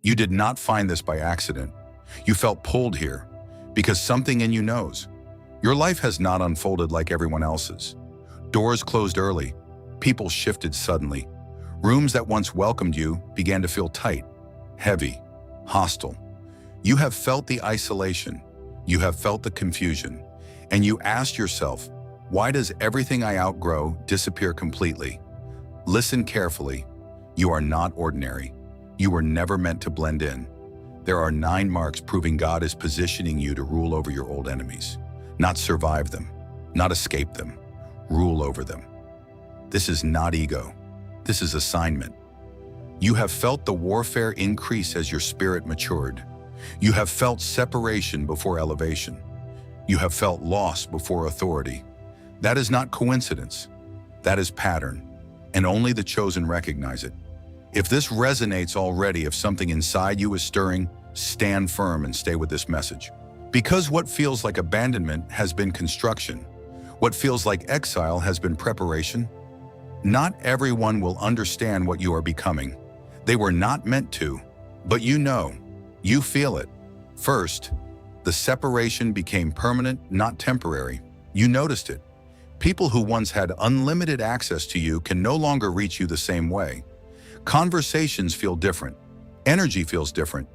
You did not find this by accident. You felt pulled here because something in you knows. Your life has not unfolded like everyone else's. Doors closed early. People shifted suddenly. Rooms that once welcomed you began to feel tight, heavy, hostile. You have felt the isolation. You have felt the confusion. And you asked yourself, why does everything I outgrow disappear completely? Listen carefully. You are not ordinary. You were never meant to blend in. There are 9 marks proving God is positioning you to rule over your old enemies. Not survive them, not escape them, rule over them. This is not ego. This is assignment. You have felt the warfare increase as your spirit matured. You have felt separation before elevation. You have felt loss before authority. That is not coincidence. That is pattern, and only the chosen recognize it. If this resonates already, if something inside you is stirring, stand firm and stay with this message. Because what feels like abandonment has been construction. What feels like exile has been preparation. Not everyone will understand what you are becoming. They were not meant to, but you know, you feel it. First, the separation became permanent, not temporary. You noticed it. People who once had unlimited access to you can no longer reach you the same way. Conversations feel different. Energy feels different.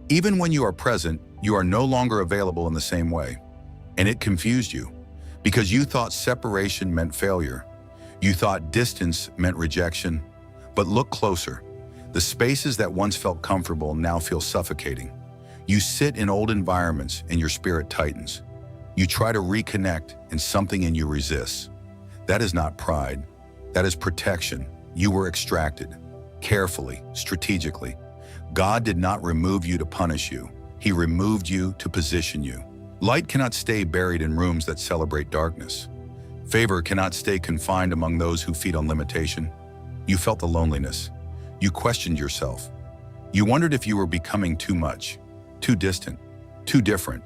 Even when you are present, you are no longer available in the same way. And it confused you, because you thought separation meant failure. You thought distance meant rejection. But look closer. The spaces that once felt comfortable now feel suffocating. You sit in old environments and your spirit tightens. You try to reconnect and something in you resists. That is not pride. That is protection. You were extracted. Carefully, strategically. God did not remove you to punish you. He removed you to position you. Light cannot stay buried in rooms that celebrate darkness. Favor cannot stay confined among those who feed on limitation. You felt the loneliness. You questioned yourself. You wondered if you were becoming too much, too distant, too different.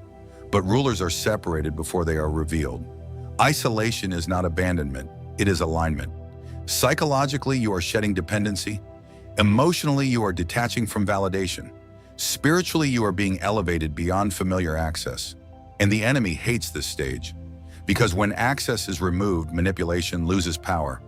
But rulers are separated before they are revealed. Isolation is not abandonment, it is alignment. Psychologically, you are shedding dependency. Emotionally, you are detaching from validation. Spiritually, you are being elevated beyond familiar access. And the enemy hates this stage. Because when access is removed, manipulation loses power.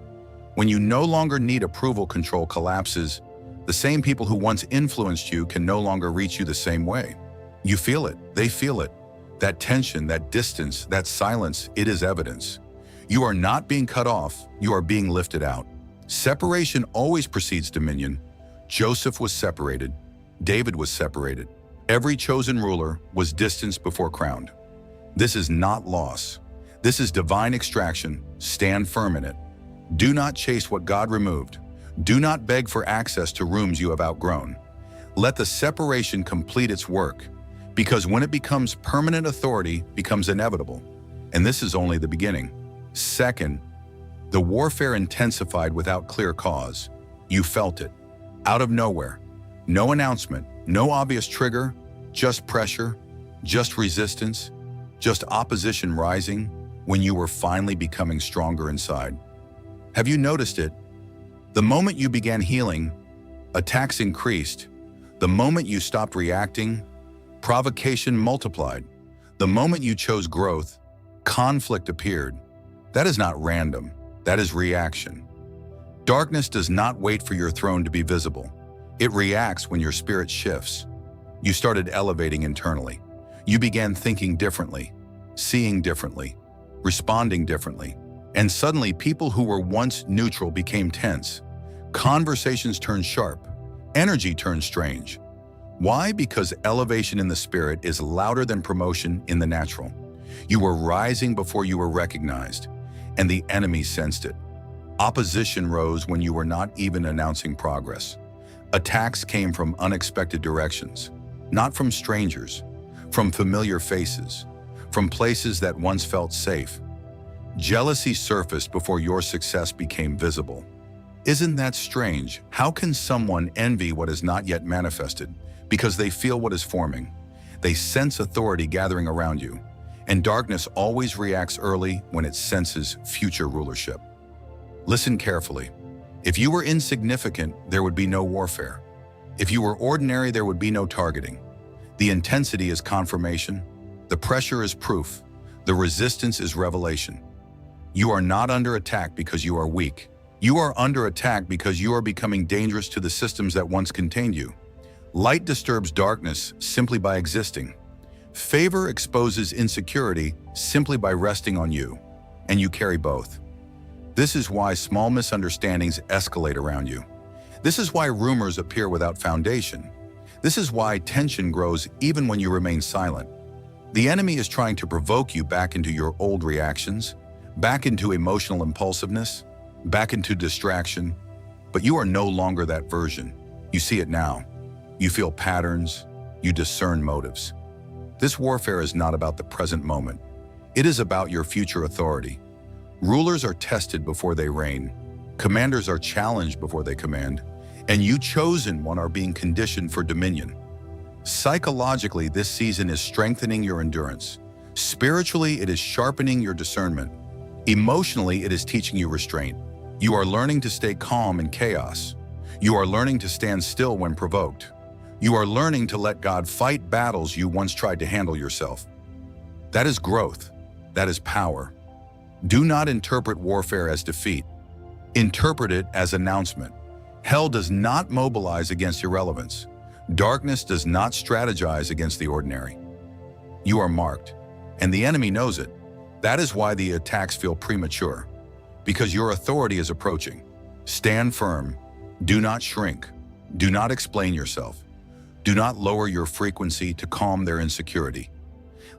When you no longer need approval, control collapses. The same people who once influenced you can no longer reach you the same way. You feel it, they feel it. That tension, that distance, that silence, it is evidence. You are not being cut off, you are being lifted out. Separation always precedes dominion. Joseph was separated. David was separated. Every chosen ruler was distanced before crowned. This is not loss. This is divine extraction. Stand firm in it. Do not chase what God removed. Do not beg for access to rooms you have outgrown. Let the separation complete its work, because when it becomes permanent, authority becomes inevitable. And this is only the beginning. Second, the warfare intensified without clear cause. You felt it. Out of nowhere. No announcement, no obvious trigger, just pressure, just resistance, just opposition rising when you were finally becoming stronger inside. Have you noticed it? The moment you began healing, attacks increased. The moment you stopped reacting, provocation multiplied. The moment you chose growth, conflict appeared. That is not random. That is reaction. Darkness does not wait for your throne to be visible. It reacts when your spirit shifts. You started elevating internally. You began thinking differently, seeing differently, responding differently. And suddenly, people who were once neutral became tense. Conversations turned sharp. Energy turned strange. Why? Because elevation in the spirit is louder than promotion in the natural. You were rising before you were recognized, and the enemy sensed it. Opposition rose when you were not even announcing progress. Attacks came from unexpected directions, not from strangers, from familiar faces, from places that once felt safe. Jealousy surfaced before your success became visible. Isn't that strange? How can someone envy what is not yet manifested? Because they feel what is forming. They sense authority gathering around you. And darkness always reacts early when it senses future rulership. Listen carefully. If you were insignificant, there would be no warfare. If you were ordinary, there would be no targeting. The intensity is confirmation. The pressure is proof. The resistance is revelation. You are not under attack because you are weak. You are under attack because you are becoming dangerous to the systems that once contained you. Light disturbs darkness simply by existing. Favor exposes insecurity simply by resting on you, and you carry both. This is why small misunderstandings escalate around you. This is why rumors appear without foundation. This is why tension grows even when you remain silent. The enemy is trying to provoke you back into your old reactions, back into emotional impulsiveness, back into distraction, but you are no longer that version. You see it now. You feel patterns. You discern motives. This warfare is not about the present moment. It is about your future authority. Rulers are tested before they reign. Commanders are challenged before they command. And you chosen one are being conditioned for dominion. Psychologically, this season is strengthening your endurance. Spiritually, it is sharpening your discernment. Emotionally, it is teaching you restraint. You are learning to stay calm in chaos. You are learning to stand still when provoked. You are learning to let God fight battles you once tried to handle yourself. That is growth. That is power. Do not interpret warfare as defeat. Interpret it as announcement. Hell does not mobilize against irrelevance. Darkness does not strategize against the ordinary. You are marked, and the enemy knows it. That is why the attacks feel premature, because your authority is approaching. Stand firm. Do not shrink. Do not explain yourself. Do not lower your frequency to calm their insecurity.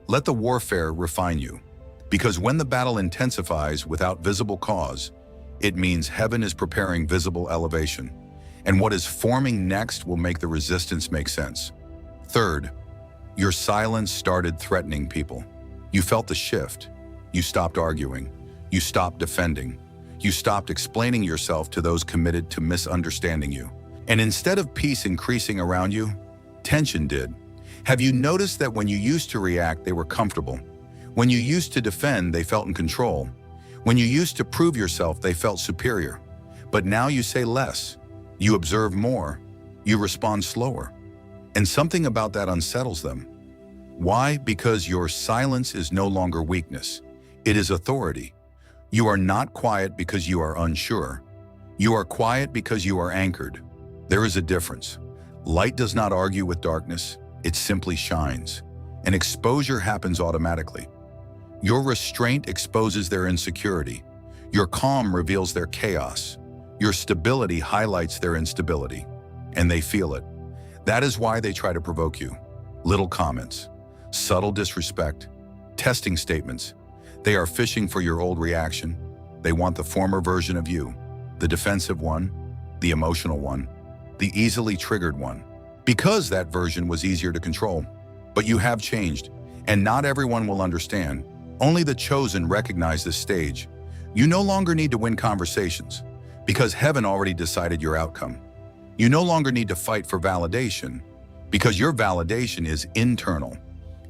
Let the warfare refine you, because when the battle intensifies without visible cause, it means heaven is preparing visible elevation, and what is forming next will make the resistance make sense. Third, your silence started threatening people. You felt the shift. You stopped arguing. You stopped defending. You stopped explaining yourself to those committed to misunderstanding you. And instead of peace increasing around you, tension did. Have you noticed that when you used to react, they were comfortable? When you used to defend, they felt in control. When you used to prove yourself, they felt superior. But now you say less. You observe more. You respond slower. And something about that unsettles them. Why? Because your silence is no longer weakness. It is authority. You are not quiet because you are unsure. You are quiet because you are anchored. There is a difference. Light does not argue with darkness. It simply shines. And exposure happens automatically. Your restraint exposes their insecurity. Your calm reveals their chaos. Your stability highlights their instability. And they feel it. That is why they try to provoke you. Little comments, subtle disrespect, testing statements. They are fishing for your old reaction. They want the former version of you, the defensive one, the emotional one, the easily triggered one, because that version was easier to control. But you have changed, and not everyone will understand. Only the chosen recognize this stage. You no longer need to win conversations, because heaven already decided your outcome. You no longer need to fight for validation, because your validation is internal,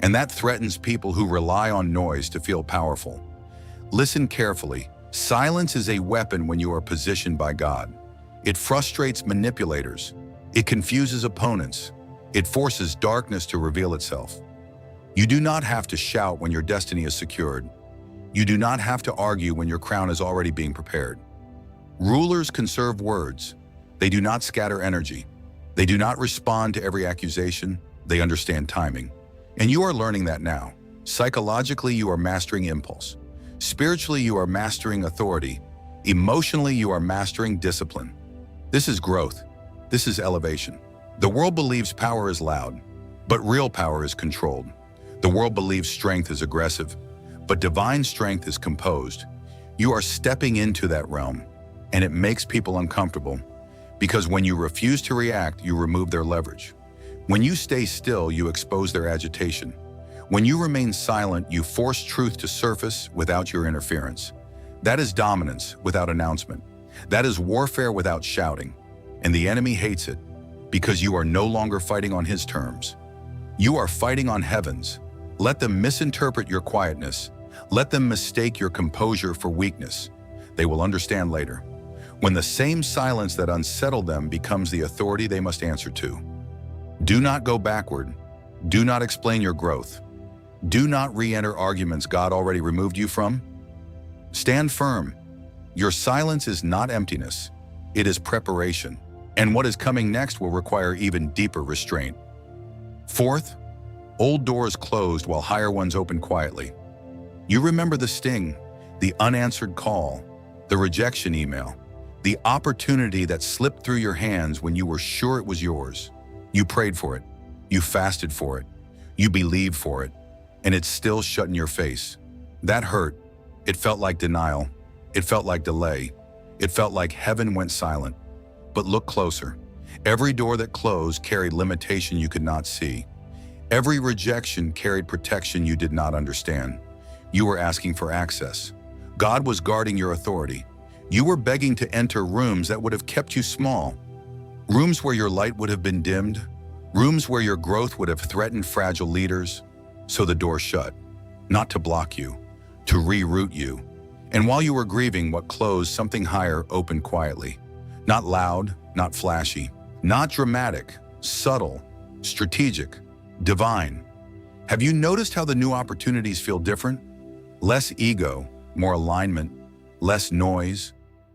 and that threatens people who rely on noise to feel powerful. Listen carefully. Silence is a weapon when you are positioned by God. It frustrates manipulators. It confuses opponents. It forces darkness to reveal itself. You do not have to shout when your destiny is secured. You do not have to argue when your crown is already being prepared. Rulers conserve words. They do not scatter energy. They do not respond to every accusation. They understand timing. And you are learning that now. Psychologically, you are mastering impulse. Spiritually, you are mastering authority. Emotionally, you are mastering discipline. This is growth. This is elevation. The world believes power is loud, but real power is controlled. The world believes strength is aggressive, but divine strength is composed. You are stepping into that realm, and it makes people uncomfortable, because when you refuse to react, you remove their leverage. When you stay still, you expose their agitation. When you remain silent, you force truth to surface without your interference. That is dominance without announcement. That is warfare without shouting. And the enemy hates it, because you are no longer fighting on his terms. You are fighting on heaven's. Let them misinterpret your quietness. Let them mistake your composure for weakness. They will understand later. when the same silence that unsettled them becomes the authority they must answer to. Do not go backward. Do not explain your growth. Do not re-enter arguments God already removed you from. Stand firm. Your silence is not emptiness. It is preparation. And what is coming next will require even deeper restraint. Fourth, old doors closed while higher ones opened quietly. You remember the sting, the unanswered call, the rejection email, the opportunity that slipped through your hands when you were sure it was yours. You prayed for it. You fasted for it. You believed for it. And it's still shut in your face. That hurt. It felt like denial. It felt like delay. It felt like heaven went silent. But look closer. Every door that closed carried limitation you could not see. Every rejection carried protection you did not understand. You were asking for access. God was guarding your authority. You were begging to enter rooms that would have kept you small. Rooms where your light would have been dimmed. Rooms where your growth would have threatened fragile leaders. So the door shut, not to block you, to reroute you. And while you were grieving what closed, something higher opened quietly. Not loud, not flashy, not dramatic, subtle, strategic, divine. Have you noticed how the new opportunities feel different? Less ego, more alignment, less noise,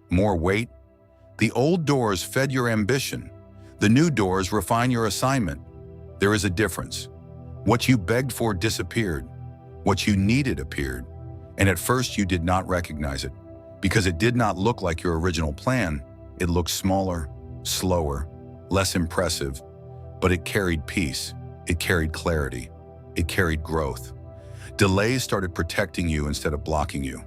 more weight. The old doors fed your ambition. The new doors refine your assignment. There is a difference. What you begged for disappeared. What you needed appeared. And at first you did not recognize it because it did not look like your original plan. It looked smaller, slower, less impressive, but it carried peace. It carried clarity. It carried growth. Delays started protecting you instead of blocking you.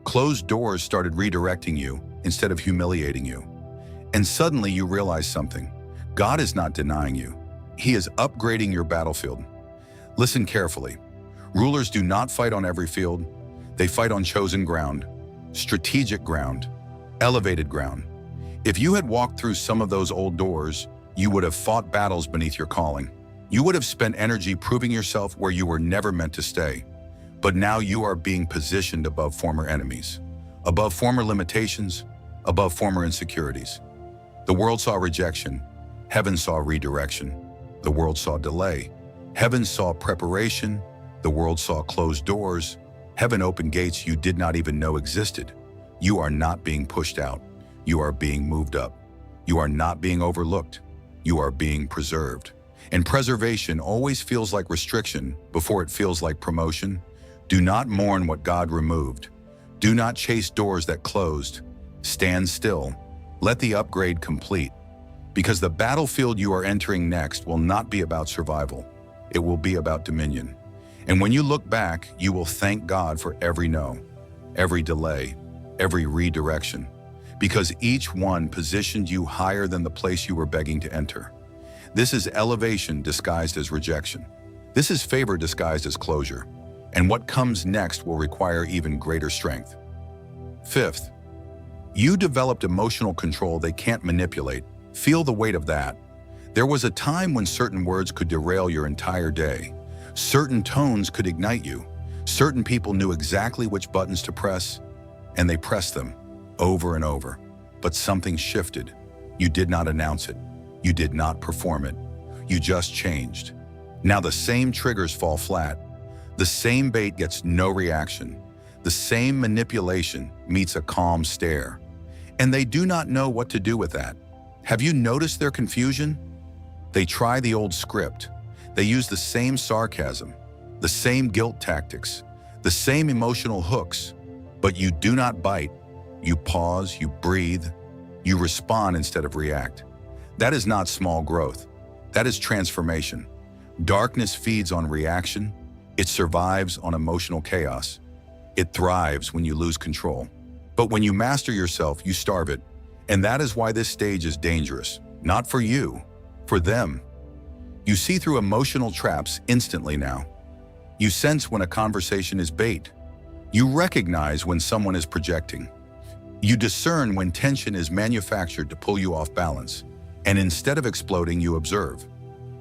Closed doors started redirecting you instead of humiliating you. And suddenly you realize something. God is not denying you. He is upgrading your battlefield. Listen carefully. Rulers do not fight on every field. They fight on chosen ground, strategic ground, elevated ground. If you had walked through some of those old doors, you would have fought battles beneath your calling. You would have spent energy proving yourself where you were never meant to stay. But now you are being positioned above former enemies, above former limitations, above former insecurities. The world saw rejection. Heaven saw redirection. The world saw delay. Heaven saw preparation. The world saw closed doors. Heaven opened gates you did not even know existed. You are not being pushed out. You are being moved up. You are not being overlooked. You are being preserved. And preservation always feels like restriction before it feels like promotion. Do not mourn what God removed. Do not chase doors that closed. Stand still. Let the upgrade complete. Because the battlefield you are entering next will not be about survival. It will be about dominion. And when you look back, you will thank God for every no, every delay, every redirection, because each one positioned you higher than the place you were begging to enter. This is elevation disguised as rejection. This is favor disguised as closure. And what comes next will require even greater strength. Fifth, you developed emotional control they can't manipulate. Feel the weight of that. There was a time when certain words could derail your entire day. Certain tones could ignite you. Certain people knew exactly which buttons to press, and they pressed them over and over. But something shifted. You did not announce it. You did not perform it. You just changed. Now the same triggers fall flat. The same bait gets no reaction. The same manipulation meets a calm stare. And they do not know what to do with that. Have you noticed their confusion? They try the old script. They use the same sarcasm, the same guilt tactics, the same emotional hooks, but you do not bite. You pause, you breathe, you respond instead of react. That is not small growth. That is transformation. Darkness feeds on reaction. It survives on emotional chaos. It thrives when you lose control. But when you master yourself, you starve it. And that is why this stage is dangerous. Not for you, for them. You see through emotional traps instantly now. You sense when a conversation is bait. You recognize when someone is projecting. You discern when tension is manufactured to pull you off balance. And instead of exploding, you observe.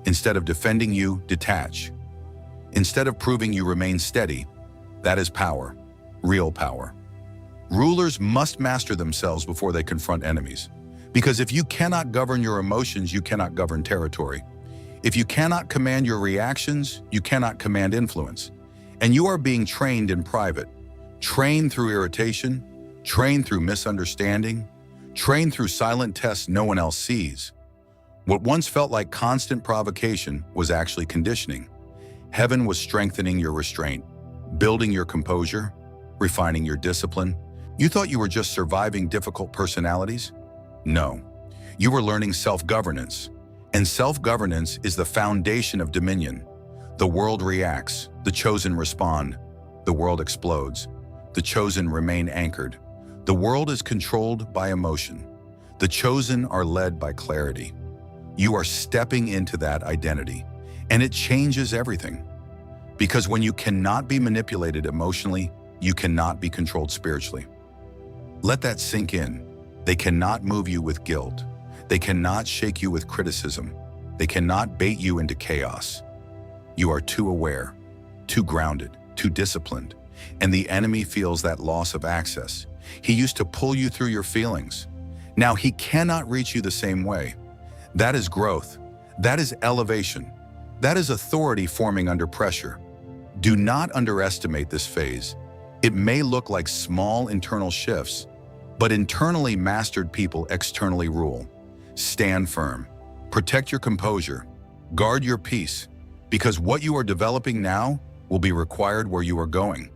Instead of defending, you detach. Instead of proving, you remain steady. That is power, real power. Rulers must master themselves before they confront enemies. Because if you cannot govern your emotions, you cannot govern territory. If you cannot command your reactions, you cannot command influence. And you are being trained in private. Trained through irritation, trained through misunderstanding, trained through silent tests no one else sees. What once felt like constant provocation was actually conditioning. Heaven was strengthening your restraint, building your composure, refining your discipline. You thought you were just surviving difficult personalities? No. You were learning self-governance. And self-governance is the foundation of dominion. The world reacts, the chosen respond. The world explodes. The chosen remain anchored. The world is controlled by emotion. The chosen are led by clarity. You are stepping into that identity, and it changes everything. Because when you cannot be manipulated emotionally, you cannot be controlled spiritually. Let that sink in. They cannot move you with guilt. They cannot shake you with criticism. They cannot bait you into chaos. You are too aware, too grounded, too disciplined, and the enemy feels that loss of access. He used to pull you through your feelings. Now he cannot reach you the same way. That is growth. That is elevation. That is authority forming under pressure. Do not underestimate this phase. It may look like small internal shifts, but internally mastered people externally rule. Stand firm. Protect your composure. Guard your peace, because what you are developing now will be required where you are going,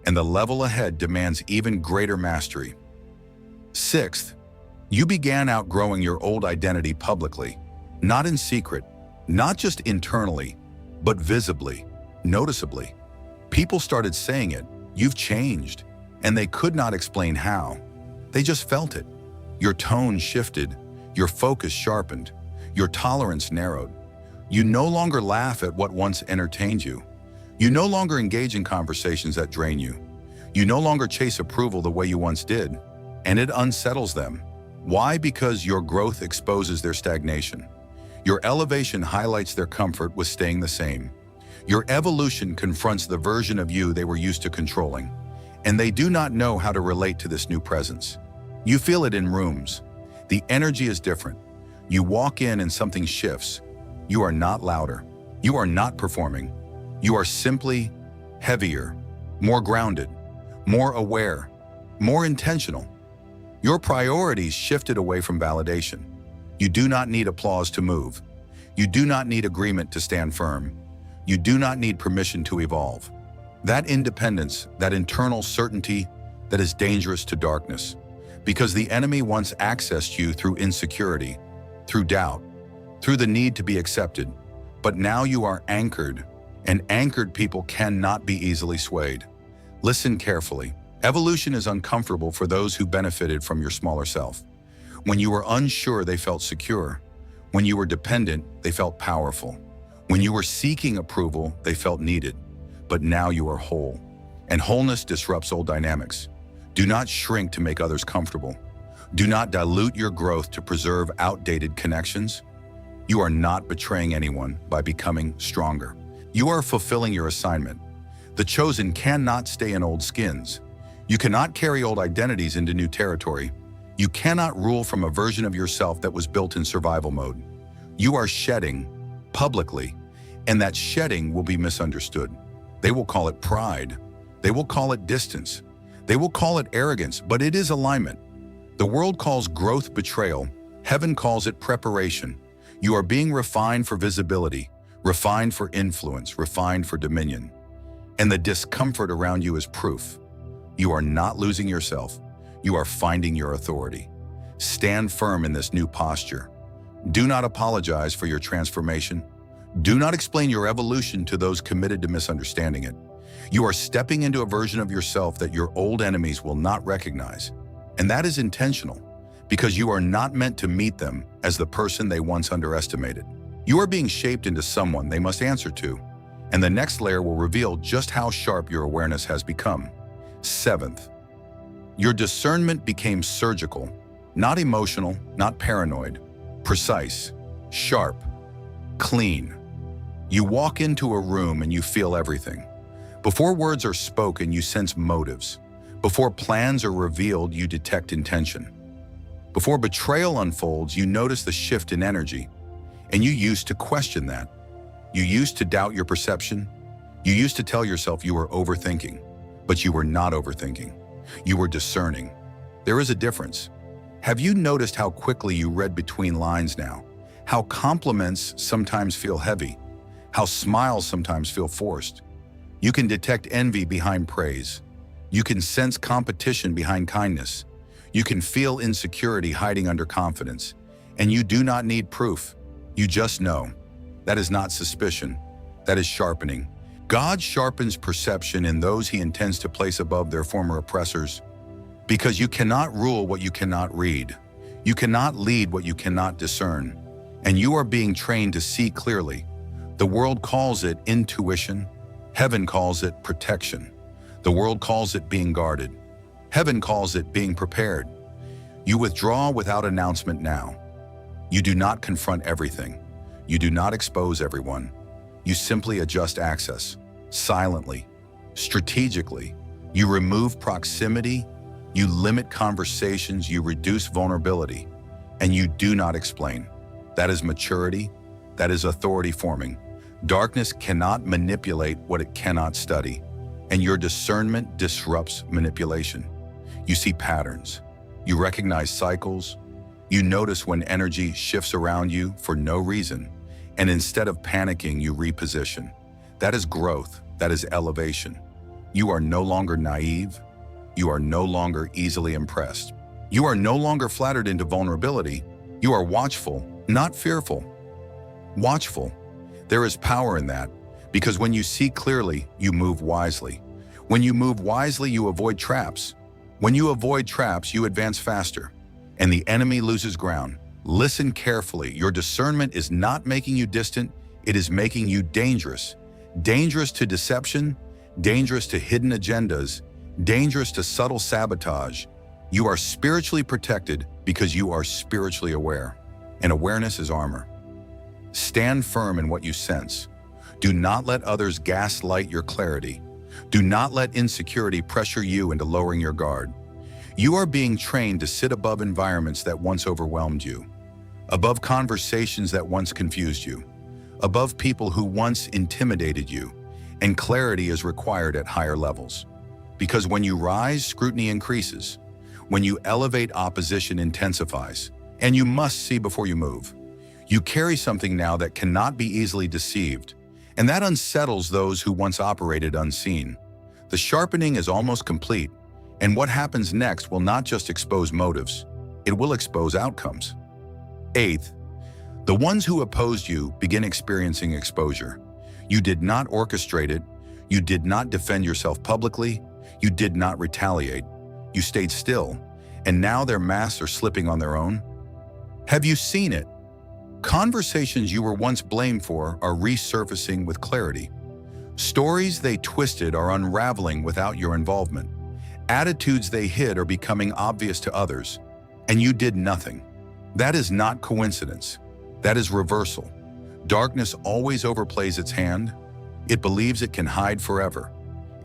and the level ahead demands even greater mastery. Sixth, you began outgrowing your old identity publicly, not in secret, not just internally, but visibly, noticeably. People started saying it, "You've changed," and they could not explain how. They just felt it. Your tone shifted, your focus sharpened, your tolerance narrowed. You no longer laugh at what once entertained you. You no longer engage in conversations that drain you. You no longer chase approval the way you once did, and it unsettles them. Why? Because your growth exposes their stagnation. Your elevation highlights their comfort with staying the same. Your evolution confronts the version of you they were used to controlling, and they do not know how to relate to this new presence. You feel it in rooms. The energy is different. You walk in and something shifts. You are not louder. You are not performing. You are simply heavier, more grounded, more aware, more intentional. Your priorities shifted away from validation. You do not need applause to move. You do not need agreement to stand firm. You do not need permission to evolve. That independence, that internal certainty, that is dangerous to darkness. Because the enemy once accessed you through insecurity, through doubt, through the need to be accepted. But now you are anchored, and anchored people cannot be easily swayed. Listen carefully. Evolution is uncomfortable for those who benefited from your smaller self. When you were unsure, they felt secure. When you were dependent, they felt powerful. When you were seeking approval, they felt needed. But now you are whole, and wholeness disrupts old dynamics. Do not shrink to make others comfortable. Do not dilute your growth to preserve outdated connections. You are not betraying anyone by becoming stronger. You are fulfilling your assignment. The chosen cannot stay in old skins. You cannot carry old identities into new territory. You cannot rule from a version of yourself that was built in survival mode. You are shedding publicly, and that shedding will be misunderstood. They will call it pride. They will call it distance. They will call it arrogance, but it is alignment. The world calls growth betrayal. Heaven calls it preparation. You are being refined for visibility, refined for influence, refined for dominion. And the discomfort around you is proof. You are not losing yourself. You are finding your authority. Stand firm in this new posture. Do not apologize for your transformation. Do not explain your evolution to those committed to misunderstanding it. You are stepping into a version of yourself that your old enemies will not recognize. And that is intentional, because you are not meant to meet them as the person they once underestimated. You are being shaped into someone they must answer to, and the next layer will reveal just how sharp your awareness has become. Seventh, your discernment became surgical, not emotional, not paranoid, precise, sharp, clean. You walk into a room and you feel everything. Before words are spoken, you sense motives. Before plans are revealed, you detect intention. Before betrayal unfolds, you notice the shift in energy. And you used to question that. You used to doubt your perception. You used to tell yourself you were overthinking. But you were not overthinking. You were discerning. There is a difference. Have you noticed how quickly you read between lines now? How compliments sometimes feel heavy? How smiles sometimes feel forced? You can detect envy behind praise. You can sense competition behind kindness. You can feel insecurity hiding under confidence. And you do not need proof. You just know. That is not suspicion. That is sharpening. God sharpens perception in those he intends to place above their former oppressors. Because you cannot rule what you cannot read. You cannot lead what you cannot discern. And you are being trained to see clearly. The world calls it intuition. Heaven calls it protection. The world calls it being guarded. Heaven calls it being prepared. You withdraw without announcement now. You do not confront everything. You do not expose everyone. You simply adjust access, silently, strategically. You remove proximity, you limit conversations, you reduce vulnerability, and you do not explain. That is maturity. That is authority forming. Darkness cannot manipulate what it cannot study, and your discernment disrupts manipulation. You see patterns. You recognize cycles. You notice when energy shifts around you for no reason, and instead of panicking, you reposition. That is growth. That is elevation. You are no longer naive. You are no longer easily impressed. You are no longer flattered into vulnerability. You are watchful, not fearful. Watchful. There is power in that, because when you see clearly, you move wisely. When you move wisely, you avoid traps. When you avoid traps, you advance faster, and the enemy loses ground. Listen carefully. Your discernment is not making you distant, it is making you dangerous. Dangerous to deception, dangerous to hidden agendas, dangerous to subtle sabotage. You are spiritually protected because you are spiritually aware, and awareness is armor. Stand firm in what you sense. Do not let others gaslight your clarity. Do not let insecurity pressure you into lowering your guard. You are being trained to sit above environments that once overwhelmed you, above conversations that once confused you, above people who once intimidated you, and clarity is required at higher levels. Because when you rise, scrutiny increases. When you elevate, opposition intensifies. And you must see before you move. You carry something now that cannot be easily deceived, and that unsettles those who once operated unseen. The sharpening is almost complete, and what happens next will not just expose motives, it will expose outcomes. Eighth, the ones who opposed you begin experiencing exposure. You did not orchestrate it, you did not defend yourself publicly, you did not retaliate. You stayed still, and now their masks are slipping on their own. Have you seen it? Conversations you were once blamed for are resurfacing with clarity. Stories they twisted are unraveling without your involvement. Attitudes they hid are becoming obvious to others, and you did nothing. That is not coincidence. That is reversal. Darkness always overplays its hand. It believes it can hide forever.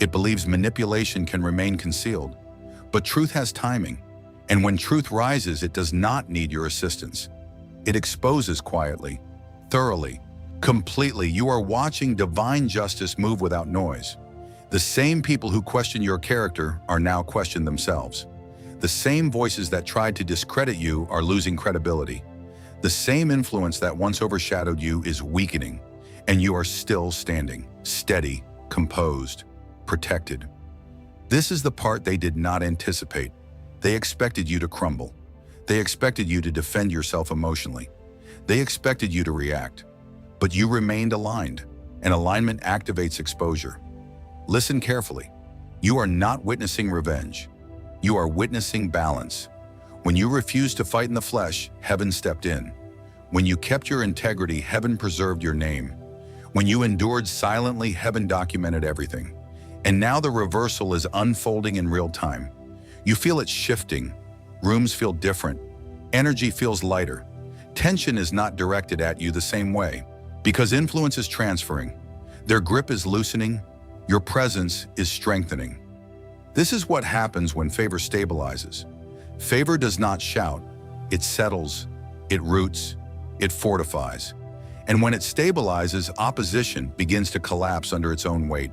It believes manipulation can remain concealed. But truth has timing, and when truth rises, it does not need your assistance. It exposes quietly, thoroughly, completely. You are watching divine justice move without noise. The same people who question your character are now questioning themselves. The same voices that tried to discredit you are losing credibility. The same influence that once overshadowed you is weakening, and you are still standing, steady, composed, protected. This is the part they did not anticipate. They expected you to crumble. They expected you to defend yourself emotionally. They expected you to react. But you remained aligned, and alignment activates exposure. Listen carefully. You are not witnessing revenge. You are witnessing balance. When you refused to fight in the flesh, heaven stepped in. When you kept your integrity, heaven preserved your name. When you endured silently, heaven documented everything. And now the reversal is unfolding in real time. You feel it shifting. Rooms feel different. Energy feels lighter. Tension is not directed at you the same way, because influence is transferring. Their grip is loosening. Your presence is strengthening. This is what happens when favor stabilizes. Favor does not shout. It settles, it roots, it fortifies. And when it stabilizes, opposition begins to collapse under its own weight.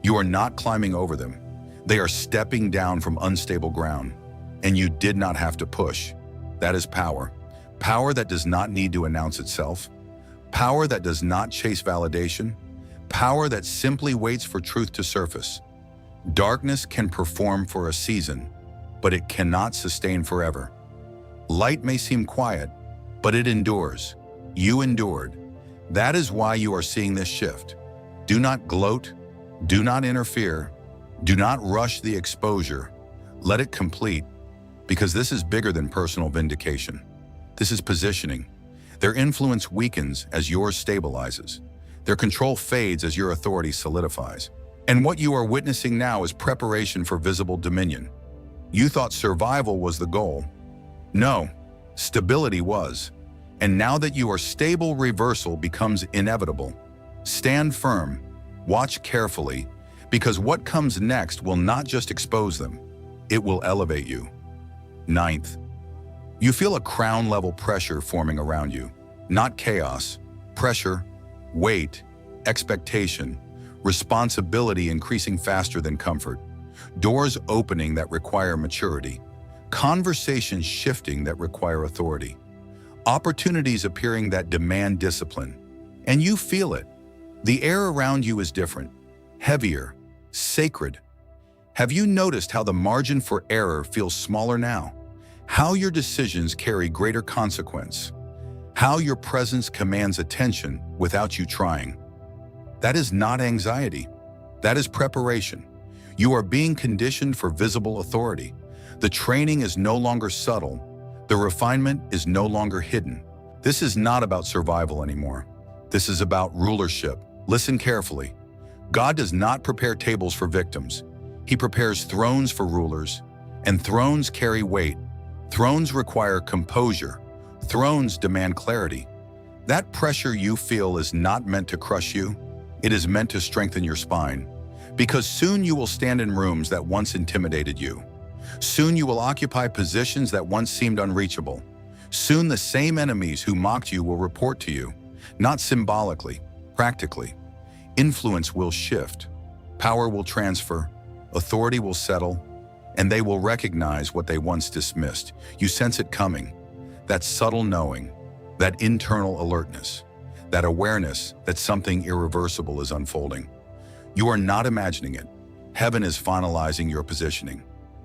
You are not climbing over them. They are stepping down from unstable ground. And you did not have to push. That is power. Power that does not need to announce itself. Power that does not chase validation. Power that simply waits for truth to surface. Darkness can perform for a season, but it cannot sustain forever. Light may seem quiet, but it endures. You endured. That is why you are seeing this shift. Do not gloat. Do not interfere. Do not rush the exposure. Let it complete, because this is bigger than personal vindication. This is positioning. Their influence weakens as yours stabilizes. Their control fades as your authority solidifies. And what you are witnessing now is preparation for visible dominion. You thought survival was the goal. No, stability was. And now that you are stable, reversal becomes inevitable. Stand firm, watch carefully, because what comes next will not just expose them, it will elevate you. Ninth, you feel a crown-level pressure forming around you. Not chaos, pressure, weight, expectation, responsibility increasing faster than comfort, doors opening that require maturity, conversations shifting that require authority, opportunities appearing that demand discipline. And you feel it. The air around you is different, heavier, sacred. Have you noticed how the margin for error feels smaller now? How your decisions carry greater consequence? How your presence commands attention without you trying? That is not anxiety. That is preparation. You are being conditioned for visible authority. The training is no longer subtle. The refinement is no longer hidden. This is not about survival anymore. This is about rulership. Listen carefully. God does not prepare tables for victims. He prepares thrones for rulers, and thrones carry weight. Thrones require composure. Thrones demand clarity. That pressure you feel is not meant to crush you. It is meant to strengthen your spine. Because soon you will stand in rooms that once intimidated you. Soon you will occupy positions that once seemed unreachable. Soon the same enemies who mocked you will report to you, not symbolically, practically. Influence will shift. Power will transfer. Authority will settle. And they will recognize what they once dismissed. You sense it coming. That subtle knowing, that internal alertness, that awareness that something irreversible is unfolding. You are not imagining it. Heaven is finalizing your positioning.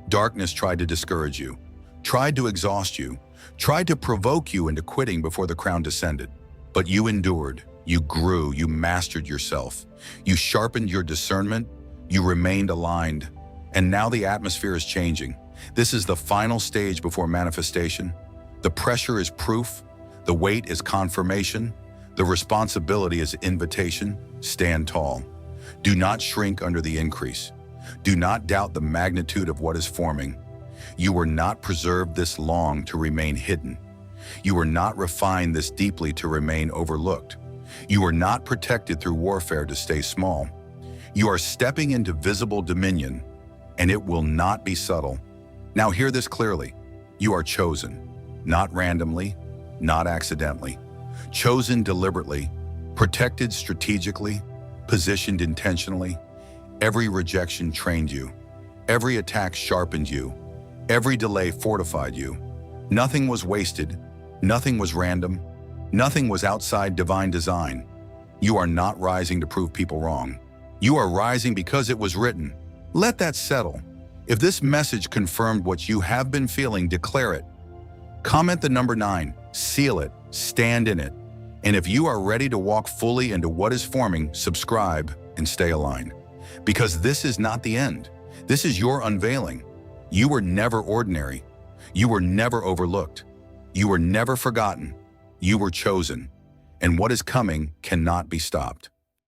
Darkness tried to discourage you, tried to exhaust you, tried to provoke you into quitting before the crown descended. But you endured, you grew, you mastered yourself. You sharpened your discernment, you remained aligned. And now the atmosphere is changing. This is the final stage before manifestation. The pressure is proof, the weight is confirmation, the responsibility is invitation. Stand tall. Do not shrink under the increase. Do not doubt the magnitude of what is forming. You were not preserved this long to remain hidden. You were not refined this deeply to remain overlooked. You were not protected through warfare to stay small. You are stepping into visible dominion, and it will not be subtle. Now hear this clearly. You are chosen, not randomly, not accidentally. Chosen deliberately, protected strategically, positioned intentionally. Every rejection trained you. Every attack sharpened you. Every delay fortified you. Nothing was wasted. Nothing was random. Nothing was outside divine design. You are not rising to prove people wrong. You are rising because it was written. Let that settle. If this message confirmed what you have been feeling, declare it. Comment the number 9, seal it, stand in it. And if you are ready to walk fully into what is forming, subscribe and stay aligned. Because this is not the end. This is your unveiling. You were never ordinary. You were never overlooked. You were never forgotten. You were chosen. And what is coming cannot be stopped.